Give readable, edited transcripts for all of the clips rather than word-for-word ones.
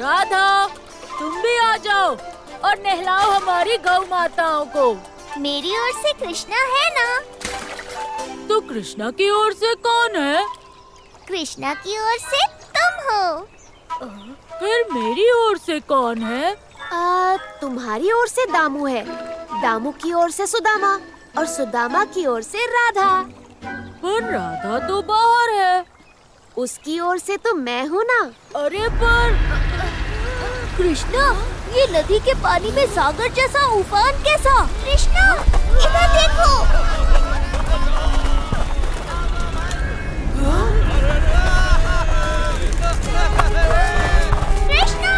राधा, तुम भी आ जाओ और नहलाओ हमारी गौ माताओं को। मेरी ओर से कृष्णा है ना? तो कृष्णा की ओर से कौन है? कृष्णा की ओर से तुम हो। फिर मेरी ओर से कौन है? तुम्हारी ओर से दामू है, दामू की ओर से सुदामा और सुदामा की ओर से राधा। पर राधा तो बाहर है। उसकी ओर से तो मैं हूँ ना। अरे पर कृष्णा, ये नदी के पानी में सागर जैसा उफान कैसा? कृष्णा, इधर देखो। कृष्णा!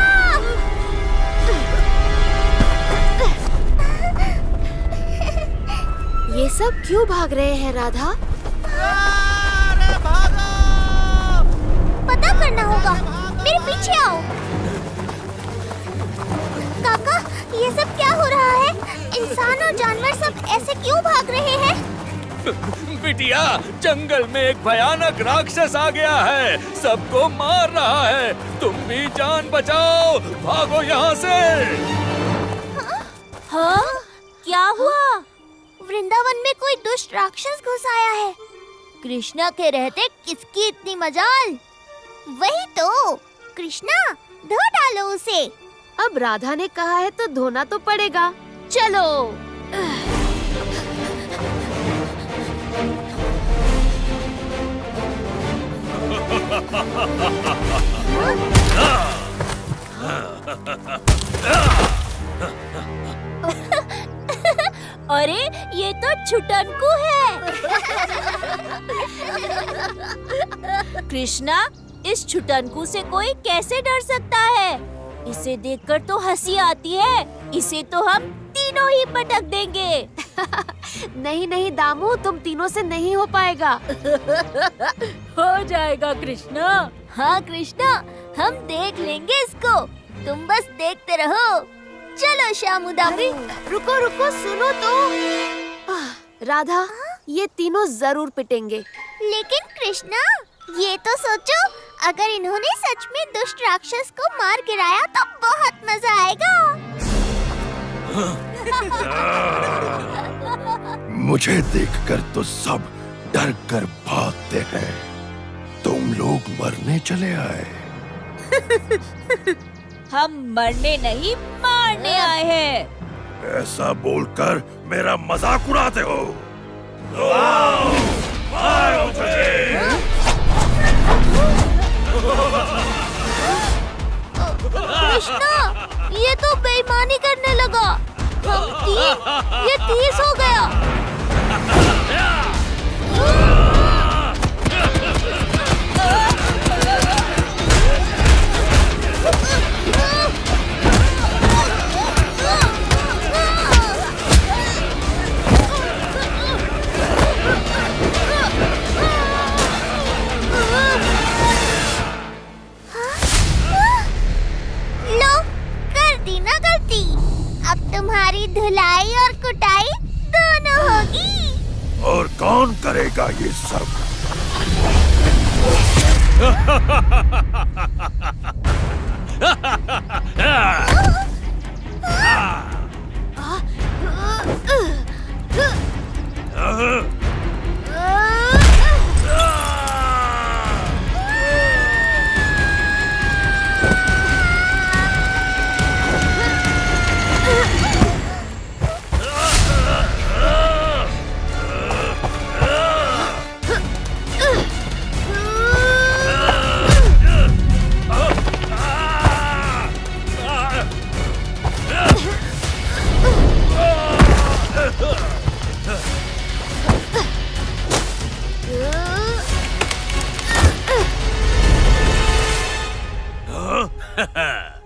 ये सब क्यों भाग रहे हैं राधा? पता करना होगा, मेरे पीछे आओ। काका, ये सब क्या हो रहा है? इंसान और जानवर सब ऐसे क्यों भाग रहे हैं? बिटिया, जंगल में एक भयानक राक्षस आ गया है, सबको मार रहा है। तुम भी जान बचाओ, भागो यहाँ से। हाँ? क्या हुआ? वृंदावन में कोई दुष्ट राक्षस घुस आया है। कृष्णा के रहते किसकी इतनी मजाल? वही तो। कृष्णा, धो डालो उसे। अब राधा ने कहा है तो धोना तो पड़ेगा। चलो। अरे, ये तो छुटनकू है। कृष्णा, इस छुटनकू से कोई कैसे डर सकता है? इसे देखकर तो हंसी आती है। इसे तो हम तीनों ही पटक देंगे। नहीं नहीं दामू, तुम तीनों से नहीं हो पाएगा। हो जाएगा कृष्णा। हाँ कृष्णा, हम देख लेंगे इसको। तुम बस देखते रहो। चलो श्यामू दामू। रुको रुको, सुनो तो। राधा, ये तीनों जरूर पिटेंगे। लेकिन कृष्णा, ये तो सोचो, अगर इन्होंने सच में दुष्ट राक्षस को मार गिराया तो बहुत मजा आएगा। मुझे देखकर तो सब डर कर भागते हैं। तुम लोग मरने चले आए। हम मरने नहीं, मारने आए हैं। ऐसा बोलकर मेरा मजाक उड़ाते हो। तो आओ, मारो मुझे। कृष्णा, ये तो बेईमानी करने लगा। हम 3, ये 30 हो गया। लो, कर दी ना गलती। अब तुम्हारी धुलाई और कुटाई दोनों होगी। और कौन करेगा ये सब?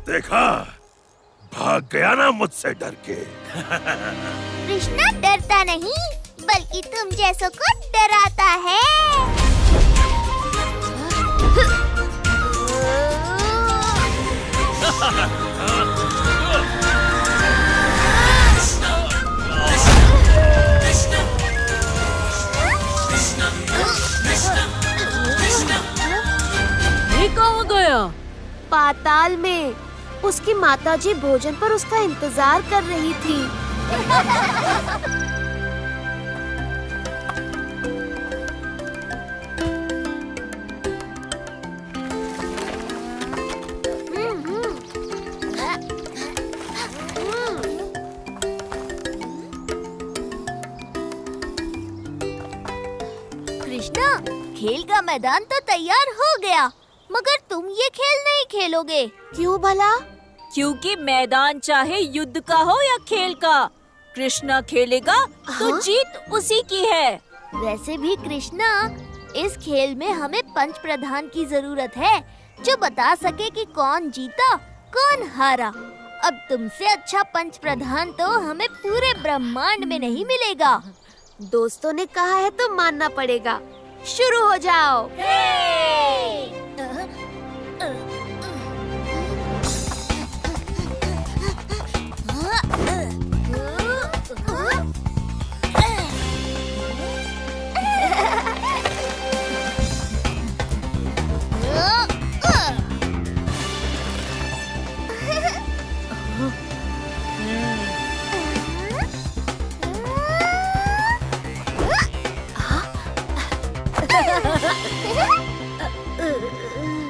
देखा, भाग गया ना मुझसे डर के। कृष्णा डरता नहीं, बल्कि तुम जैसों को डराता है। ये कहाँ गया? पाताल में उसकी माताजी भोजन पर उसका इंतजार कर रही थी। कृष्णा, खेल का मैदान तो तैयार हो गया, मगर तुम ये खेल नहीं खेलोगे। क्यों भला? क्योंकि मैदान चाहे युद्ध का हो या खेल का, कृष्णा खेलेगा तो हाँ? जीत उसी की है। वैसे भी कृष्णा, इस खेल में हमें पंच प्रधान की जरूरत है, जो बता सके कि कौन जीता कौन हारा। अब तुमसे अच्छा पंच प्रधान तो हमें पूरे ब्रह्मांड में नहीं मिलेगा। दोस्तों ने कहा है तो मानना पड़ेगा। शुरू हो जाओ।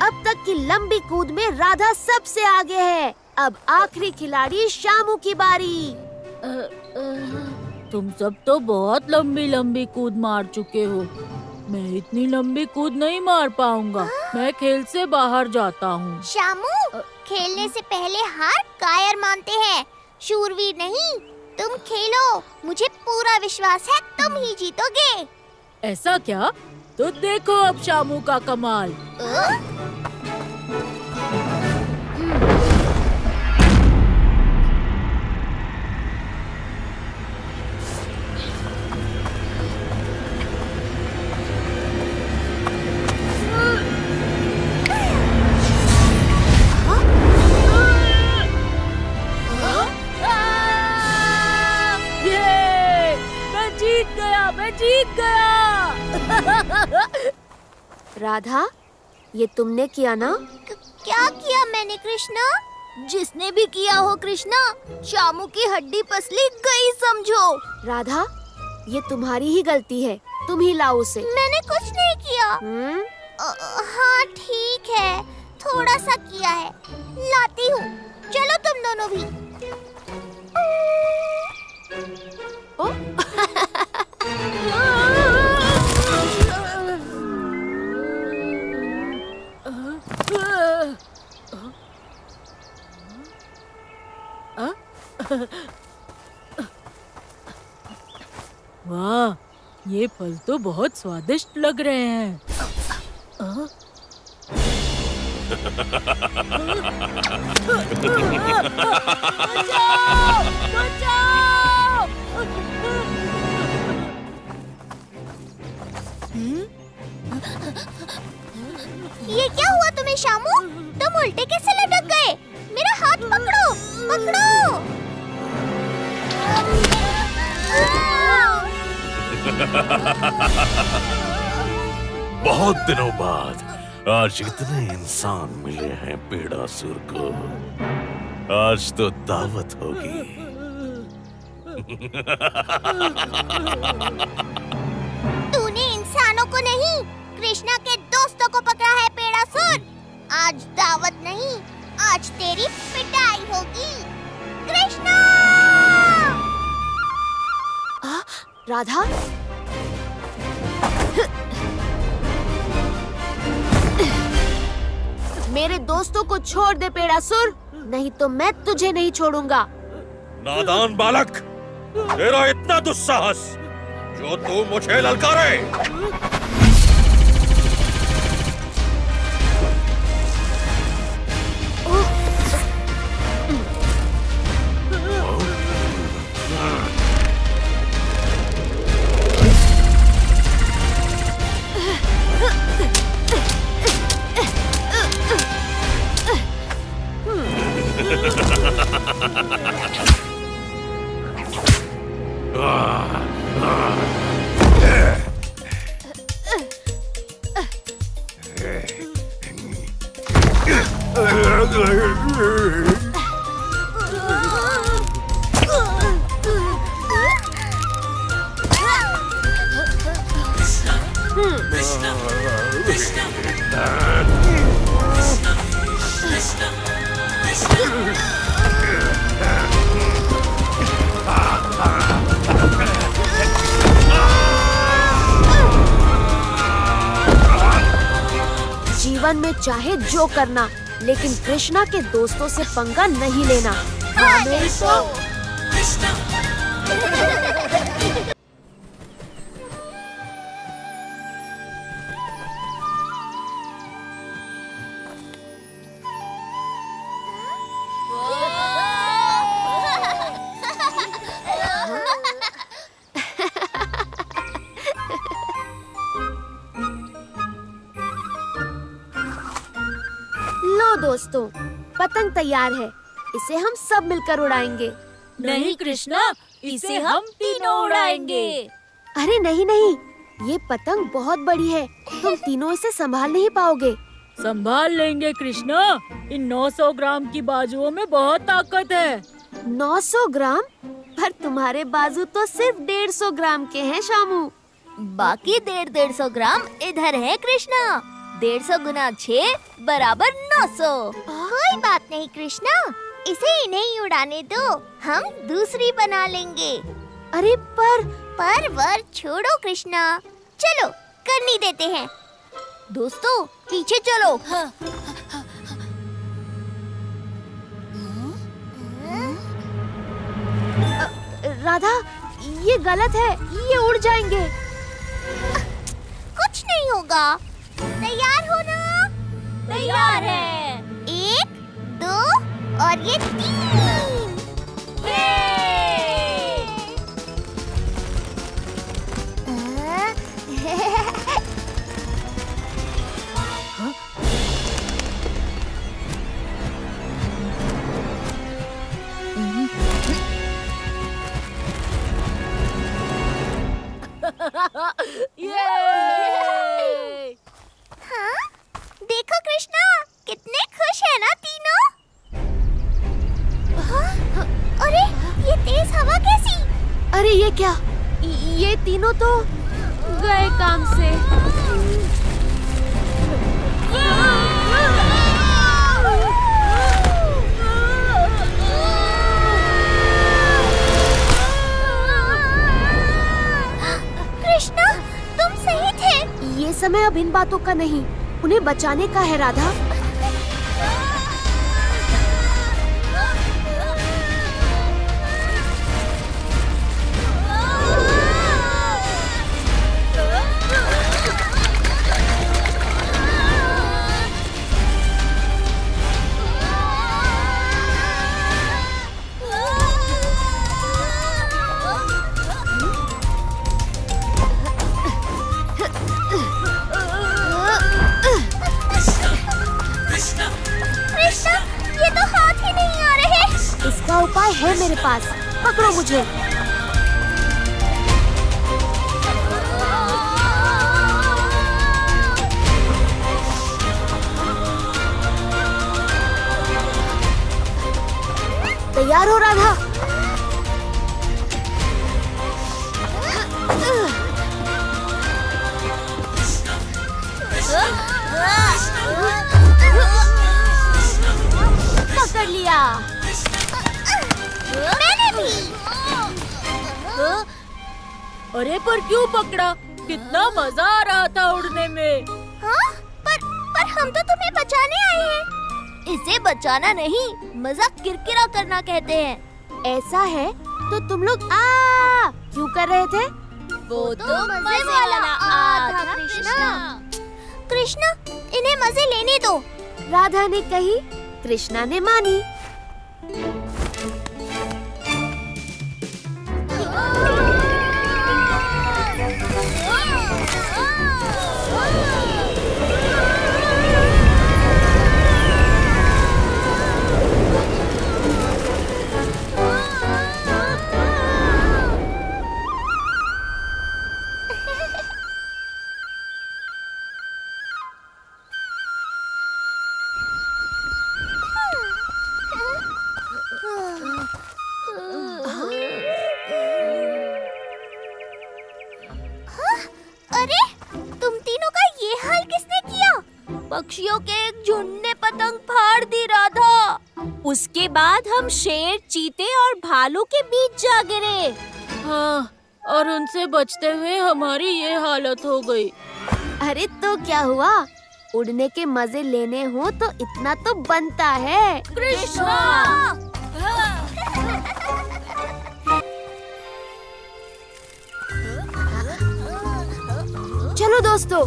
अब तक की लंबी कूद में राधा सबसे आगे है। अब आखिरी खिलाड़ी शामू की बारी। तुम सब तो बहुत लंबी लंबी कूद मार चुके हो, मैं इतनी लंबी कूद नहीं मार पाऊंगा। मैं खेल से बाहर जाता हूँ। शामू, खेलने से पहले हार कायर मानते हैं, शूरवीर नहीं। तुम खेलो, मुझे पूरा विश्वास है तुम ही जीतोगे। ऐसा क्या? तो देखो अब शामू का कमाल। ये मैं जीत गया। राधा, ये तुमने किया ना? क्या किया मैंने कृष्णा? जिसने भी किया हो कृष्णा, शामू की हड्डी पसली गई समझो। राधा, ये तुम्हारी ही गलती है, तुम ही लाओ उसे। मैंने कुछ नहीं किया। हाँ ठीक है, थोड़ा सा किया है, लाती हूँ। चलो तुम दोनों भी। वाह, ये फल तो बहुत स्वादिष्ट लग रहे हैं। बचाओ! बचाओ! ये क्या हुआ तुम्हें शामू? तुम उल्टे कैसे लटक गए? मेरा हाथ पकड़ो, पकड़ो। बहुत दिनों बाद आज इतने इंसान मिले हैं पेड़ासुर को। आज तो दावत होगी। तूने इंसानों को नहीं, कृष्णा के दोस्तों को पकड़ा है पेड़ासुर। आज दावत नहीं, आज तेरी पिटाई होगी कृष्णा। राधा, मेरे दोस्तों को छोड़ दे पेड़ासुर, नहीं तो मैं तुझे नहीं छोड़ूंगा। नादान बालक, तेरा इतना दुस्साहस जो तू मुझे ललकारे। जीवन में चाहे जो करना, लेकिन कृष्णा के दोस्तों से पंगा नहीं लेना। हाँ, नहीं तो। लो दोस्तों, पतंग तैयार है। इसे हम सब मिलकर उड़ाएंगे। नहीं कृष्णा, इसे हम तीनों उड़ाएंगे। अरे नहीं नहीं, ये पतंग बहुत बड़ी है, तुम तीनों इसे संभाल नहीं पाओगे। संभाल लेंगे कृष्णा, इन 900 ग्राम की बाजुओं में बहुत ताकत है। 900 ग्राम? पर तुम्हारे बाजू तो सिर्फ 150 ग्राम के हैं शामू। बाकी 150 ग्राम इधर है कृष्णा। 150 गुना 6 बराबर 900। कोई बात नहीं कृष्णा, इसे इन्हें ही उड़ाने दो, हम दूसरी बना लेंगे। अरे पर वर छोड़ो कृष्णा, चलो करनी देते हैं। दोस्तों पीछे चलो। राधा, ये गलत है, ये उड़ जाएंगे। कुछ नहीं होगा। तैयार हो ना? तैयार है। 1, 2 और ये 3। ये! हाँ? देखो कृष्णा, कितने खुश है ना तीनों। हाँ? अरे ये तेज हवा कैसी? अरे ये क्या? ये तीनों तो गए काम से। कृष्णा, तुम सही थे। ये समय अब इन बातों का नहीं, उन्हें बचाने का है राधा। कृष्णा, ये तो हाथ ही नहीं आ रहे। इसका उपाय है मेरे पास, पकड़ो मुझे। तैयार हो राधा? पकड़ लिया। मैंने भी। अरे पर क्यों पकड़ा? कितना मजा आ रहा था उड़ने में। हाँ? पर हम तो तुम्हें बचाने आए हैं। इसे बचाना नहीं, मजाक किरकिरा करना कहते हैं। ऐसा है तो तुम लोग आ क्यों कर रहे थे? वो तो मजे वाला आ था कृष्णा। कृष्णा, इन्हें मजे लेने दो। राधा ने कही, कृष्णा ने मानी। पक्षियों के एक झुंड ने पतंग फाड़ दी राधा। उसके बाद हम शेर, चीते और भालू के बीच जा गिरे। हाँ, और उनसे बचते हुए हमारी ये हालत हो गई। अरे तो क्या हुआ, उड़ने के मजे लेने हो तो इतना तो बनता है। कृष्णा! चलो दोस्तों,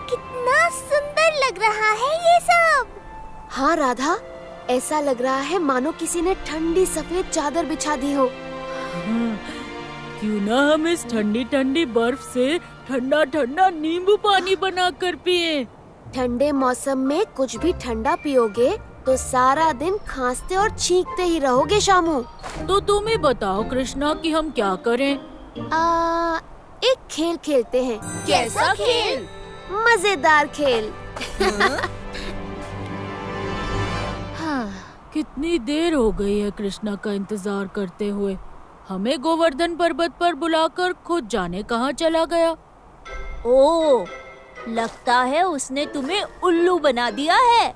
कितना सुंदर लग रहा है ये सब। हाँ राधा, ऐसा लग रहा है मानो किसी ने ठंडी सफेद चादर बिछा दी हो। क्यों ना हम इस ठंडी ठंडी बर्फ से ठंडा ठंडा नींबू पानी बनाकर पिए। ठंडे मौसम में कुछ भी ठंडा पियोगे तो सारा दिन खांसते और छींकते ही रहोगे शामू। तो तुम ही बताओ कृष्णा कि हम क्या करें। एक खेल खेलते हैं। कैसा खेल? मजेदार खेल। हाँ, कितनी देर हो गई है कृष्णा का इंतजार करते हुए। हमें गोवर्धन पर्वत पर बुलाकर खुद जाने कहाँ चला गया। ओ, लगता है उसने तुम्हें उल्लू बना दिया है।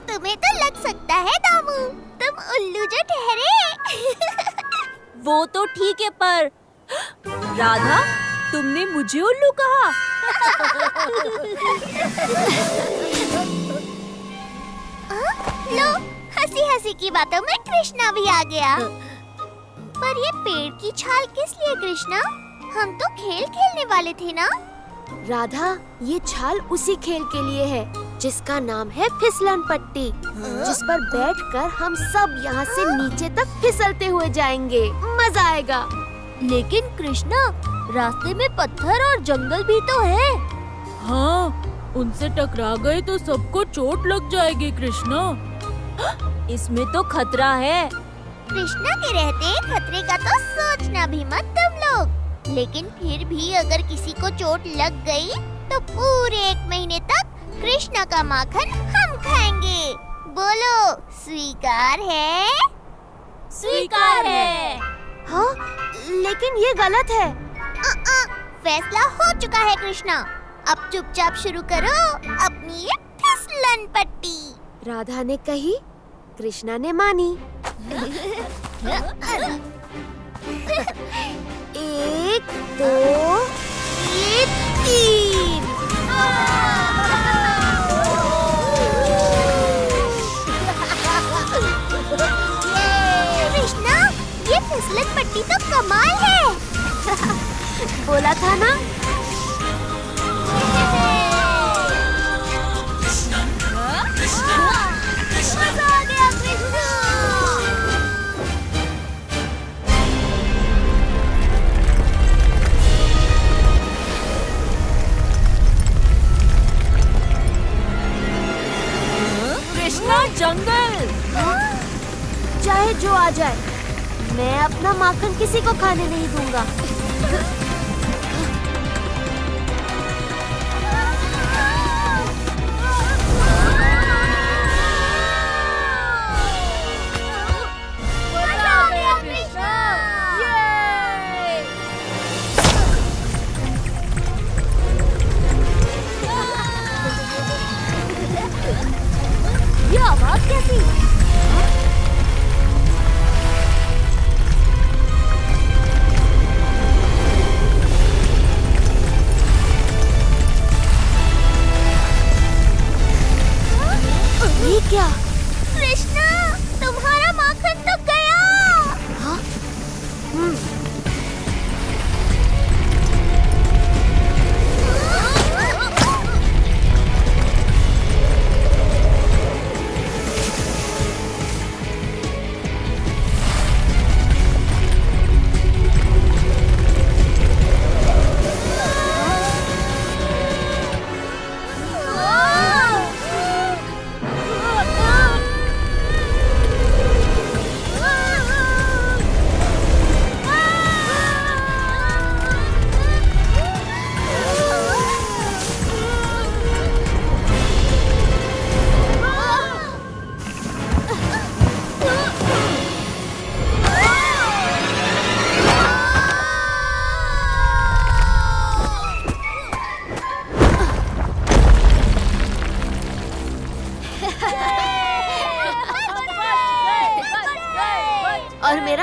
तुम्हें तो लग सकता है दामू, तुम उल्लू जो ठहरे। वो तो ठीक है, पर राधा, तुमने मुझे उल्लू कहा। लो, हंसी हंसी की बातों में कृष्णा भी आ गया। पर ये पेड़ की छाल किस लिए कृष्णा? हम तो खेल खेलने वाले थे ना। राधा, ये छाल उसी खेल के लिए है जिसका नाम है फिसलन पट्टी, जिस पर बैठकर हम सब यहाँ से नीचे तक फिसलते हुए जाएंगे। मजा आएगा। लेकिन कृष्णा, रास्ते में पत्थर और जंगल भी तो है। हाँ, उनसे टकरा गए तो सबको चोट लग जाएगी कृष्णा। इसमें तो खतरा है। कृष्णा के रहते खतरे का तो सोचना भी मत तुम लोग। लेकिन फिर भी अगर किसी को चोट लग गई तो पूरे 1 महीने तक कृष्णा का माखन हम खाएंगे। बोलो, स्वीकार है? स्वीकार है। हाँ, लेकिन ये गलत है। फैसला हो चुका है कृष्णा। अब चुपचाप शुरू करो अपनी ये फिसलन पट्टी। राधा ने कही, कृष्णा ने मानी। 1, 2, 3। कृष्णा, ये फिसलन पट्टी तो कमाल है। बोला था ना। मजा आ गया कृष्णा। कृष्णा, जंगल। चाहे जो आ जाए, मैं अपना माखन किसी को खाने नहीं दूंगा। मजा आ गया कृष्णा। ये आवाज कैसी?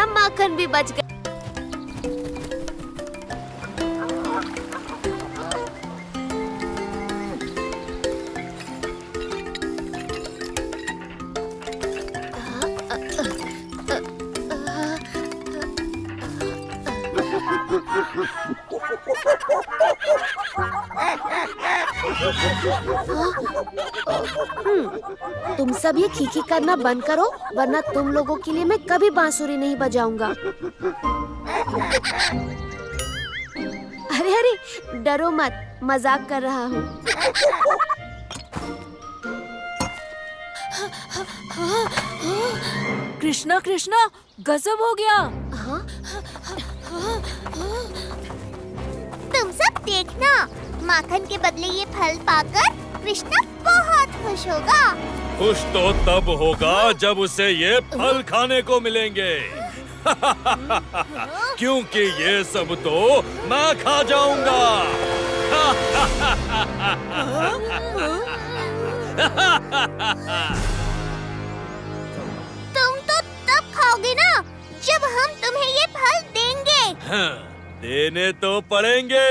हमारा माखन भी बच गया। तुम सब ये खीखी करना बंद करो, वरना तुम लोगों के लिए मैं कभी बांसुरी नहीं बजाऊंगा। अरे अरे, डरो मत, मजाक कर रहा हूँ। कृष्णा कृष्णा, गजब हो गया। हाँ? तुम सब देखना, माखन के बदले ये फल पाकर कृष्णा बहुत खुश होगा। खुश तो तब होगा जब उसे ये फल खाने को मिलेंगे। क्योंकि ये सब तो मैं खा जाऊंगा। तुम तो तब खाओगे ना जब हम तुम्हें ये फल देंगे। देने तो पड़ेंगे,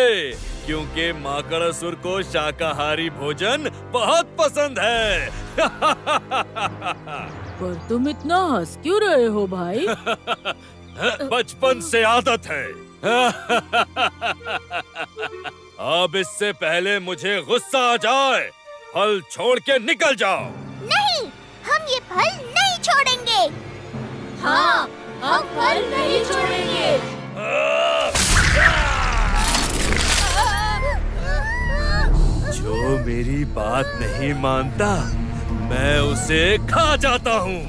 क्योंकि माकड़ासुर को शाकाहारी भोजन बहुत पसंद है। पर तुम इतना हंस क्यों रहे हो भाई? बचपन से आदत है। अब इससे पहले मुझे गुस्सा आ जाए, फल छोड़ के निकल जाओ। नहीं, हम ये फल नहीं छोड़ेंगे। हाँ, हम फल नहीं छोड़ेंगे। जो मेरी बात नहीं मानता, मैं उसे खा जाता हूँ,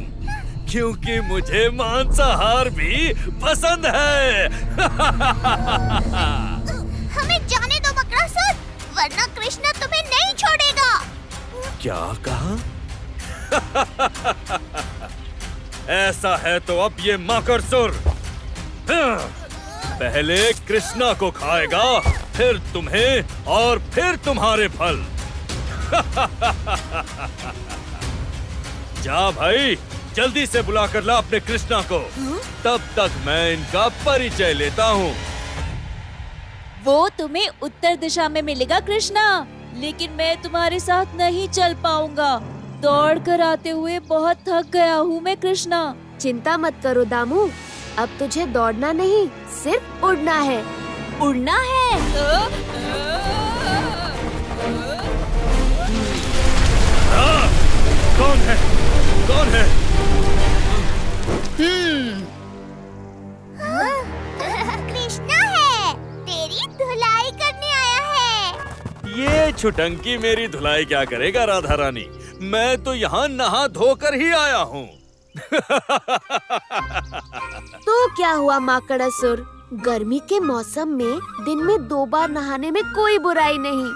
क्योंकि मुझे मांसाहार भी पसंद है। हमें जाने दो बकरासुर, वरना कृष्णा तुम्हें नहीं छोड़ेगा। क्या कहा? ऐसा है तो अब ये माकड़ासुर पहले कृष्णा को खाएगा, फिर तुम्हें और फिर तुम्हारे फल। जा भाई, जल्दी से बुला कर ला अपने कृष्णा को। तब तक मैं इनका परिचय लेता हूँ। वो तुम्हें उत्तर दिशा में मिलेगा कृष्णा, लेकिन मैं तुम्हारे साथ नहीं चल पाऊंगा। दौड़ कर आते हुए बहुत थक गया हूँ मैं कृष्णा। चिंता मत करो दामू, अब तुझे दौड़ना नहीं, सिर्फ उड़ना है। उड़ना है? कौन है? कौन है? कृष्णा है, तेरी धुलाई करने आया है। ये छुटंकी मेरी धुलाई क्या करेगा राधा रानी? मैं तो यहाँ नहा धोकर ही आया हूँ। तो क्या हुआ माकड़ासुर, गर्मी के मौसम में दिन में 2 बार नहाने में कोई बुराई नहीं।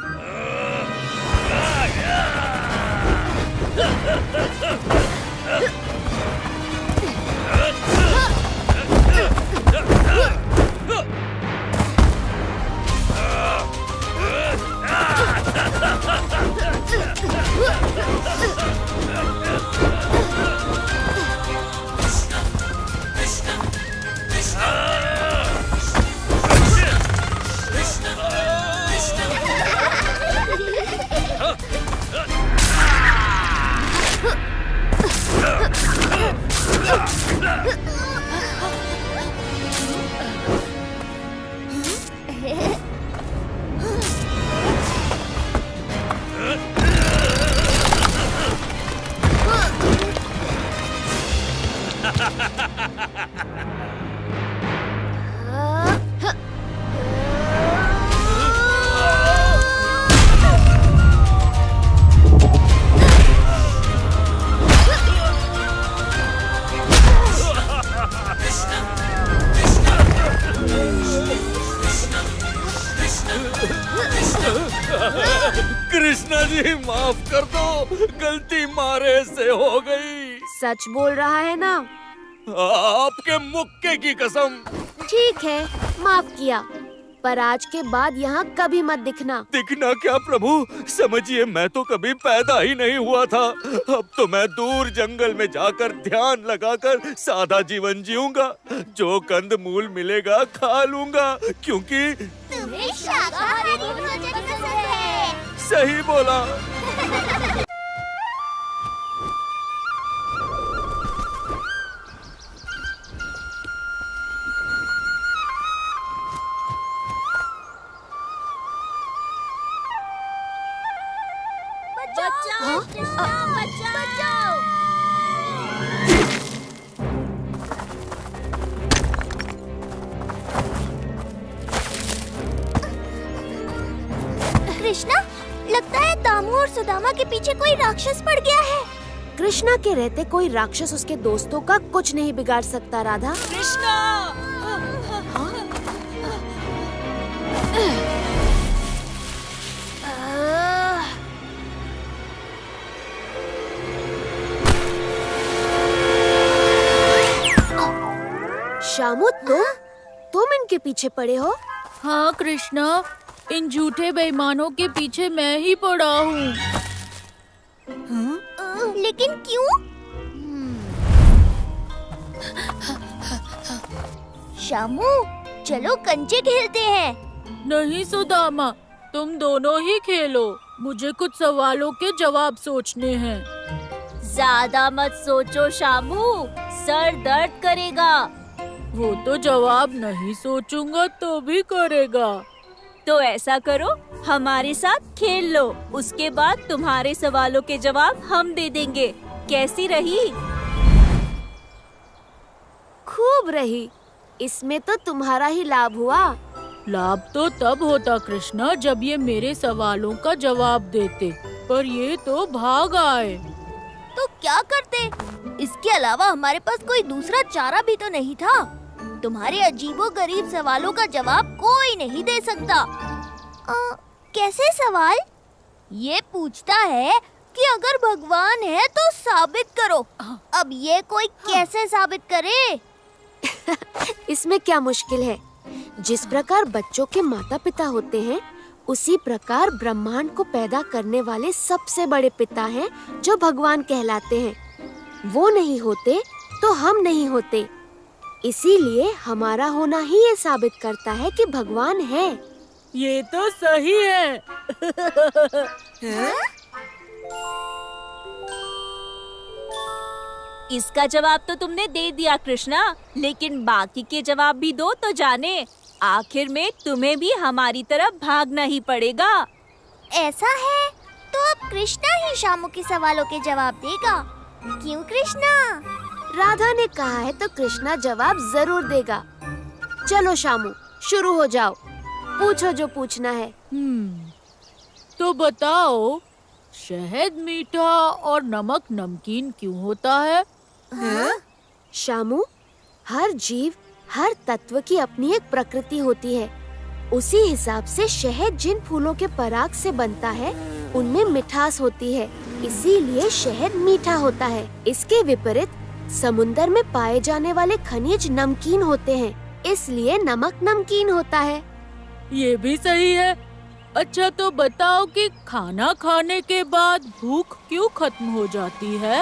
कृष्णा जी, माफ कर दो, गलती मारे से हो गई। सच बोल रहा है ना? आपके मुक्के की कसम। ठीक है, माफ किया, पर आज के बाद यहाँ कभी मत दिखना। दिखना क्या प्रभु, समझिए मैं तो कभी पैदा ही नहीं हुआ था। अब तो मैं दूर जंगल में जाकर ध्यान लगाकर सादा जीवन जीऊंगा। जो कंद मूल मिलेगा खा लूंगा, क्योंकि तुम्हें शाकाहारी भोजन पसंद है। सही बोला। बचाओ, बचाओ। कृष्णा, लगता है दामू और सुदामा के पीछे कोई राक्षस पड़ गया है। कृष्णा के रहते कोई राक्षस उसके दोस्तों का कुछ नहीं बिगाड़ सकता राधा। कृष्णा! शामू, तुम इनके पीछे पड़े हो? हाँ कृष्णा, इन झूठे बेईमानों के पीछे मैं ही पड़ा हूँ। लेकिन क्यों? शामू, चलो कंचे खेलते हैं। नहीं सुदामा, तुम दोनों ही खेलो। मुझे कुछ सवालों के जवाब सोचने हैं। ज्यादा मत सोचो शामू, सर दर्द करेगा। वो तो जवाब नहीं सोचूंगा तो भी करेगा। तो ऐसा करो, हमारे साथ खेल लो, उसके बाद तुम्हारे सवालों के जवाब हम दे देंगे। कैसी रही? खूब रही। इसमें तो तुम्हारा ही लाभ हुआ। लाभ तो तब होता कृष्णा जब ये मेरे सवालों का जवाब देते, पर ये तो भाग आए। तो क्या करते? इसके अलावा हमारे पास कोई दूसरा चारा भी तो नहीं था। तुम्हारे अजीबोगरीब सवालों का जवाब कोई नहीं दे सकता। कैसे सवाल? ये पूछता है कि अगर भगवान है तो साबित करो। अब ये कोई कैसे साबित करे? इसमें क्या मुश्किल है? जिस प्रकार बच्चों के माता पिता होते हैं, उसी प्रकार ब्रह्मांड को पैदा करने वाले सबसे बड़े पिता हैं जो भगवान कहलाते हैं। वो नहीं होते तो हम नहीं होते। इसीलिए हमारा होना ही ये साबित करता है कि भगवान है। ये तो सही है। इसका जवाब तो तुमने दे दिया कृष्णा, लेकिन बाकी के जवाब भी दो तो जाने। आखिर में तुम्हें भी हमारी तरफ भागना ही पड़ेगा। ऐसा है तो अब कृष्णा ही शामू के सवालों के जवाब देगा। क्यों कृष्णा? राधा ने कहा है तो कृष्णा जवाब जरूर देगा। चलो शामू, शुरू हो जाओ। पूछो जो पूछना है। तो बताओ, शहद मीठा और नमक नमकीन क्यों होता है? शामू, हर जीव, हर तत्व की अपनी एक प्रकृति होती है। उसी हिसाब से शहद जिन फूलों के पराग से बनता है, उनमें मिठास होती है, इसीलिए शहद मीठा होता है। इसके विपरीत समुंदर में पाए जाने वाले खनिज नमकीन होते हैं, इसलिए नमक नमकीन होता है। ये भी सही है। अच्छा तो बताओ कि खाना खाने के बाद भूख क्यों खत्म हो जाती है?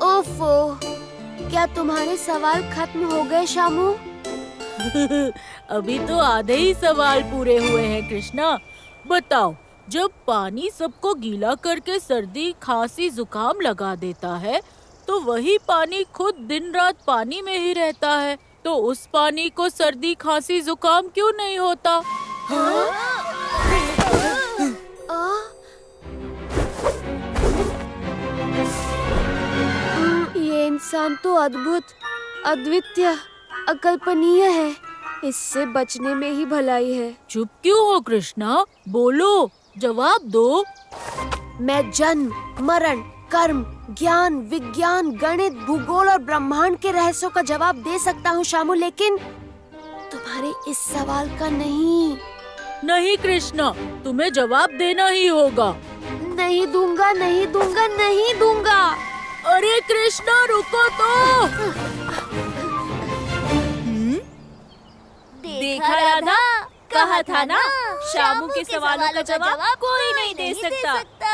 ओफो, क्या तुम्हारे सवाल खत्म हो गए शामू? अभी तो आधे ही सवाल पूरे हुए हैं कृष्णा। बताओ, जब पानी सबको गीला करके सर्दी खांसी जुकाम लगा देता है, तो वही पानी खुद दिन रात पानी में ही रहता है, तो उस पानी को सर्दी खांसी जुकाम क्यों नहीं होता? ये इंसान तो अद्भुत, अद्वितीय, अकल्पनीय है। इससे बचने में ही भलाई है। चुप क्यों हो कृष्णा? बोलो, जवाब दो। मैं जन्म, मरण, कर्म, ज्ञान, विज्ञान, गणित, भूगोल और ब्रह्मांड के रहस्यों का जवाब दे सकता हूँ शामू, लेकिन तुम्हारे इस सवाल का नहीं। नहीं कृष्णा, तुम्हें जवाब देना ही होगा। नहीं दूंगा, नहीं दूंगा, नहीं दूंगा। अरे कृष्णा रुको तो। देखा राधा, कहा था ना, शामू के सवालों का जवाब कोई नहीं दे सकता।